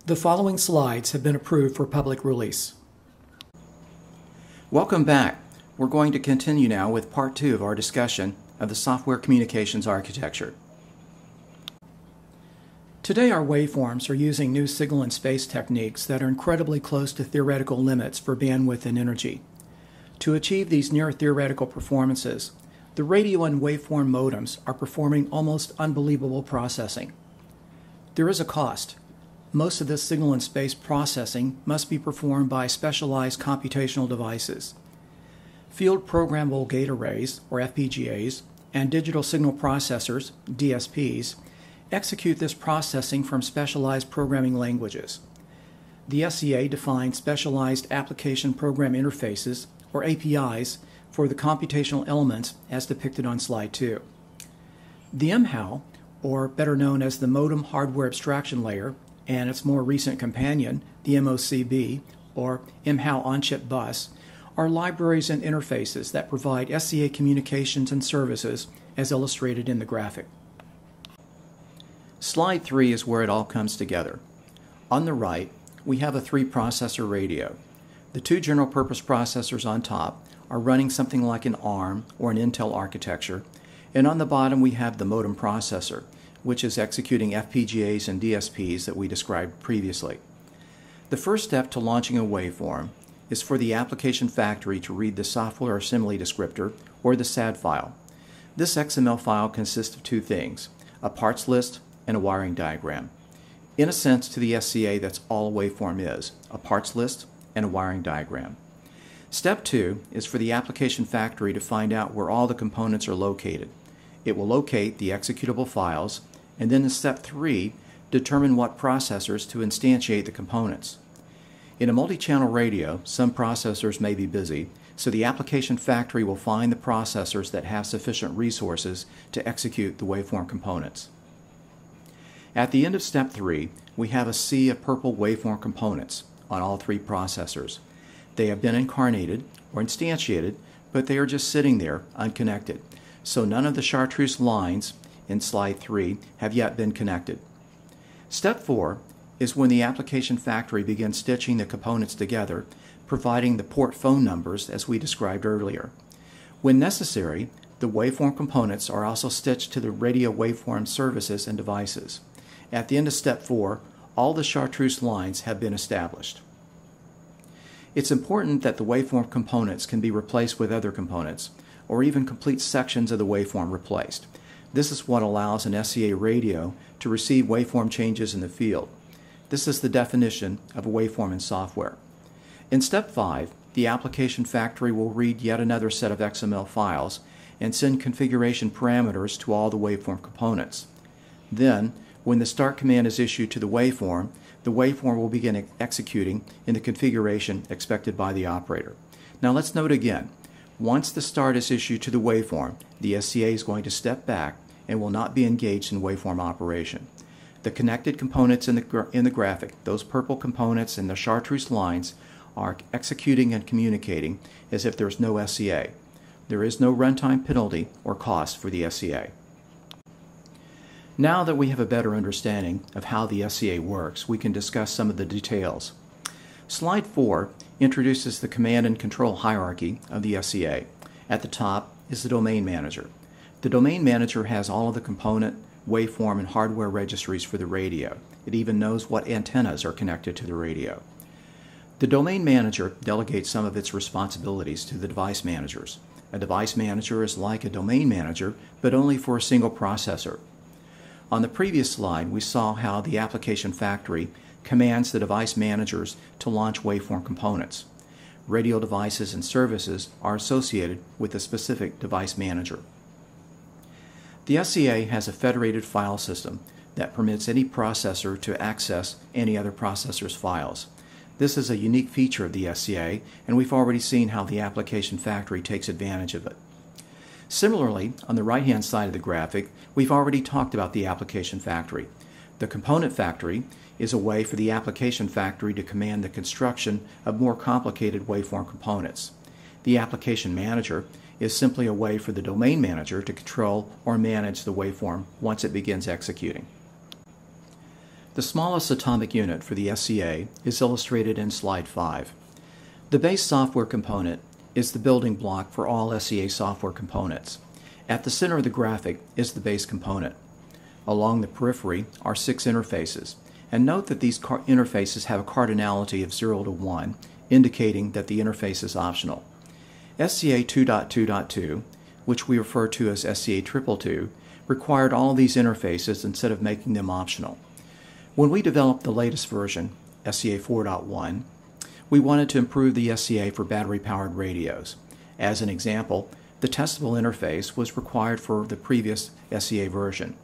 The following slides have been approved for public release. Welcome back. We're going to continue now with part 2 of our discussion of the software communications architecture. Today our waveforms are using new signal and space techniques that are incredibly close to theoretical limits for bandwidth and energy. To achieve these near-theoretical performances, the radio and waveform modems are performing almost unbelievable processing. There is a cost. Most of this signal and space processing must be performed by specialized computational devices. Field Programmable Gate Arrays, or FPGAs, and digital signal processors, DSPs, execute this processing from specialized programming languages. The SCA defines specialized application program interfaces, or APIs, for the computational elements as depicted on slide 2. The MHAL, or better known as the Modem Hardware Abstraction Layer, and its more recent companion, the MOCB, or MHAL On-Chip Bus, are libraries and interfaces that provide SCA communications and services as illustrated in the graphic. Slide 3 is where it all comes together. On the right, we have a 3-processor radio. The 2 general-purpose processors on top are running something like an ARM or an Intel architecture, and on the bottom we have the modem processor, which is executing FPGAs and DSPs that we described previously. The first step to launching a waveform is for the application factory to read the software assembly descriptor, or the SAD file. This XML file consists of 2 things, a parts list and a wiring diagram. In a sense, to the SCA, that's all a waveform is, a parts list and a wiring diagram. Step 2 is for the application factory to find out where all the components are located. It will locate the executable files, and then in step 3, determine what processors to instantiate the components. In a multi-channel radio, some processors may be busy, so the application factory will find the processors that have sufficient resources to execute the waveform components. At the end of step 3, we have a sea of purple waveform components on all 3 processors. They have been incarnated or instantiated, but they are just sitting there unconnected. So none of the chartreuse lines in slide 3 have yet been connected. Step 4 is when the application factory begins stitching the components together, providing the port phone numbers as we described earlier. When necessary, the waveform components are also stitched to the radio waveform services and devices. At the end of step 4, all the chartreuse lines have been established. It's important that the waveform components can be replaced with other components, or even complete sections of the waveform replaced. This is what allows an SCA radio to receive waveform changes in the field. This is the definition of a waveform in software. In step 5, the application factory will read yet another set of XML files and send configuration parameters to all the waveform components. Then, when the start command is issued to the waveform will begin executing in the configuration expected by the operator. Now let's note again, once the start is issued to the waveform, the SCA is going to step back and will not be engaged in waveform operation. The connected components in the graphic, those purple components and the chartreuse lines, are executing and communicating as if there's no SCA. There is no runtime penalty or cost for the SCA. Now that we have a better understanding of how the SCA works, we can discuss some of the details. Slide 4 introduces the command and control hierarchy of the SCA. At the top is the domain manager. The domain manager has all of the component, waveform, and hardware registries for the radio. It even knows what antennas are connected to the radio. The domain manager delegates some of its responsibilities to the device managers. A device manager is like a domain manager, but only for a single processor. On the previous slide, we saw how the application factory commands the device managers to launch waveform components. Radio devices and services are associated with a specific device manager. The SCA has a federated file system that permits any processor to access any other processor's files. This is a unique feature of the SCA, and we've already seen how the application factory takes advantage of it. Similarly, on the right-hand side of the graphic, we've already talked about the application factory. The component factory is a way for the application factory to command the construction of more complicated waveform components. The application manager is simply a way for the domain manager to control or manage the waveform once it begins executing. The smallest atomic unit for the SCA is illustrated in slide 5. The base software component is the building block for all SCA software components. At the center of the graphic is the base component. Along the periphery are 6 interfaces, and note that these interfaces have a cardinality of 0 to 1, indicating that the interface is optional. SCA 2.2.2, which we refer to as SCA 222, required all these interfaces instead of making them optional. When we developed the latest version, SCA 4.1, we wanted to improve the SCA for battery-powered radios. As an example, the testable interface was required for the previous SCA version.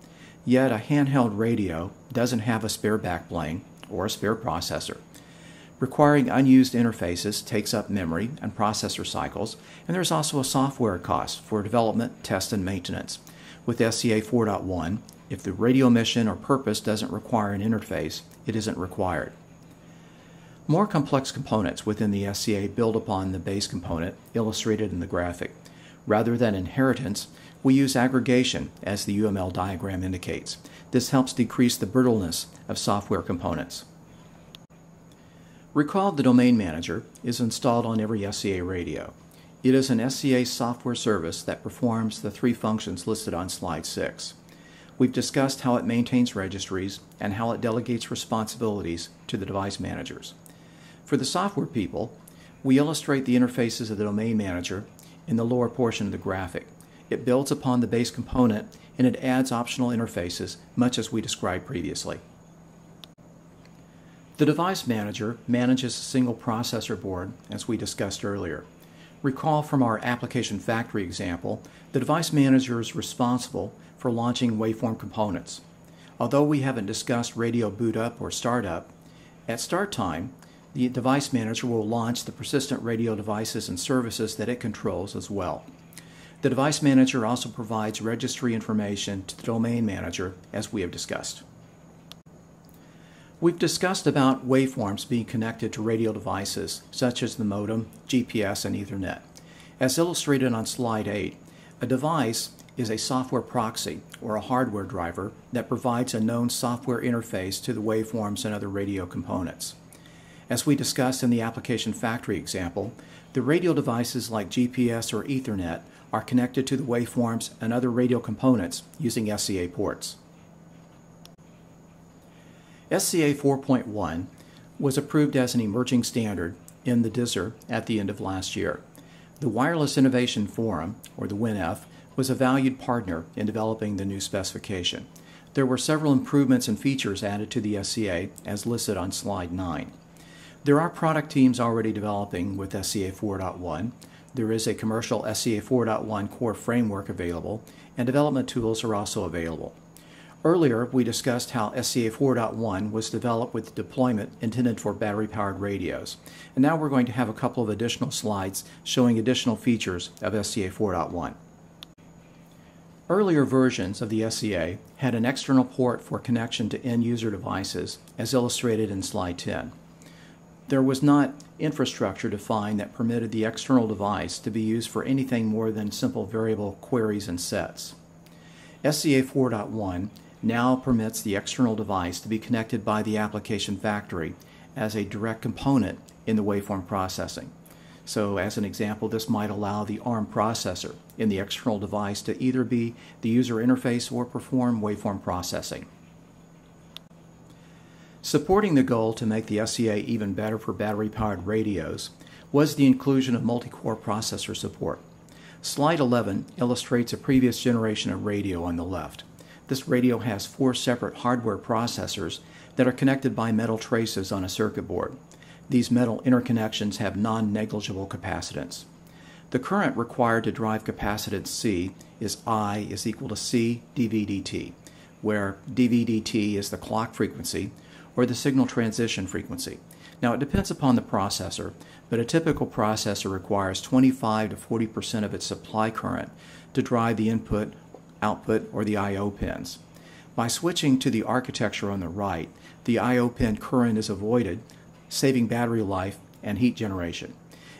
Yet a handheld radio doesn't have a spare backplane or a spare processor. Requiring unused interfaces takes up memory and processor cycles, and there's also a software cost for development, test, and maintenance. With SCA 4.1, if the radio mission or purpose doesn't require an interface, it isn't required. More complex components within the SCA build upon the base component illustrated in the graphic. Rather than inheritance, we use aggregation, as the UML diagram indicates. This helps decrease the brittleness of software components. Recall the Domain Manager is installed on every SCA radio. It is an SCA software service that performs the 3 functions listed on slide 6. We've discussed how it maintains registries and how it delegates responsibilities to the device managers. For the software people, we illustrate the interfaces of the Domain Manager in the lower portion of the graphic. It builds upon the base component and it adds optional interfaces, much as we described previously. The Device Manager manages a single processor board, as we discussed earlier. Recall from our Application Factory example, the Device Manager is responsible for launching Waveform components. Although we haven't discussed radio boot up or startup, at start time, the Device Manager will launch the persistent radio devices and services that it controls as well. The Device Manager also provides registry information to the Domain Manager, as we have discussed. We've discussed about waveforms being connected to radio devices, such as the modem, GPS, and Ethernet. As illustrated on slide 8, a device is a software proxy, or a hardware driver, that provides a known software interface to the waveforms and other radio components. As we discussed in the Application Factory example, the radio devices like GPS or Ethernet are connected to the waveforms and other radio components using SCA ports. SCA 4.1 was approved as an emerging standard in the DISR at the end of last year. The Wireless Innovation Forum, or the WINF, was a valued partner in developing the new specification. There were several improvements and features added to the SCA as listed on slide 9. There are product teams already developing with SCA 4.1. There is a commercial SCA 4.1 core framework available, and development tools are also available. Earlier, we discussed how SCA 4.1 was developed with deployment intended for battery-powered radios. And now we're going to have a couple of additional slides showing additional features of SCA 4.1. Earlier versions of the SCA had an external port for connection to end-user devices, as illustrated in slide 10. There was not infrastructure defined that permitted the external device to be used for anything more than simple variable queries and sets. SCA 4.1 now permits the external device to be connected by the Application Factory as a direct component in the waveform processing. So as an example, this might allow the ARM processor in the external device to either be the user interface or perform waveform processing. Supporting the goal to make the SCA even better for battery-powered radios was the inclusion of multi-core processor support. Slide 11 illustrates a previous generation of radio on the left. This radio has 4 separate hardware processors that are connected by metal traces on a circuit board. These metal interconnections have non-negligible capacitance. The current required to drive capacitance C is I is equal to C dV/dt, where dV/dt is the clock frequency or the signal transition frequency. Now it depends upon the processor, but a typical processor requires 25 to 40% of its supply current to drive the input, output, or the I/O pins. By switching to the architecture on the right, the I/O pin current is avoided, saving battery life and heat generation.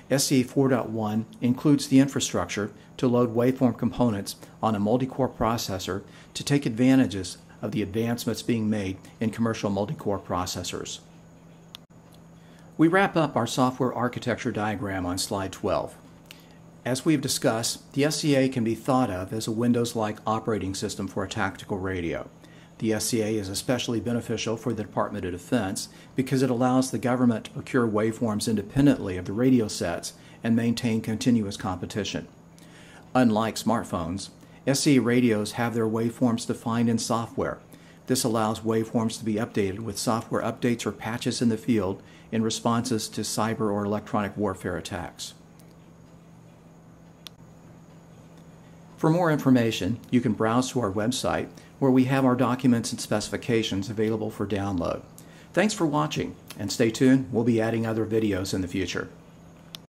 SCA 4.1 includes the infrastructure to load waveform components on a multi-core processor to take advantages of the advancements being made in commercial multi-core processors. We wrap up our software architecture diagram on slide 12. As we've discussed, the SCA can be thought of as a Windows-like operating system for a tactical radio. The SCA is especially beneficial for the Department of Defense because it allows the government to procure waveforms independently of the radio sets and maintain continuous competition. Unlike smartphones, SCA radios have their waveforms defined in software. This allows waveforms to be updated with software updates or patches in the field in responses to cyber or electronic warfare attacks. For more information, you can browse to our website where we have our documents and specifications available for download. Thanks for watching, and stay tuned, we'll be adding other videos in the future.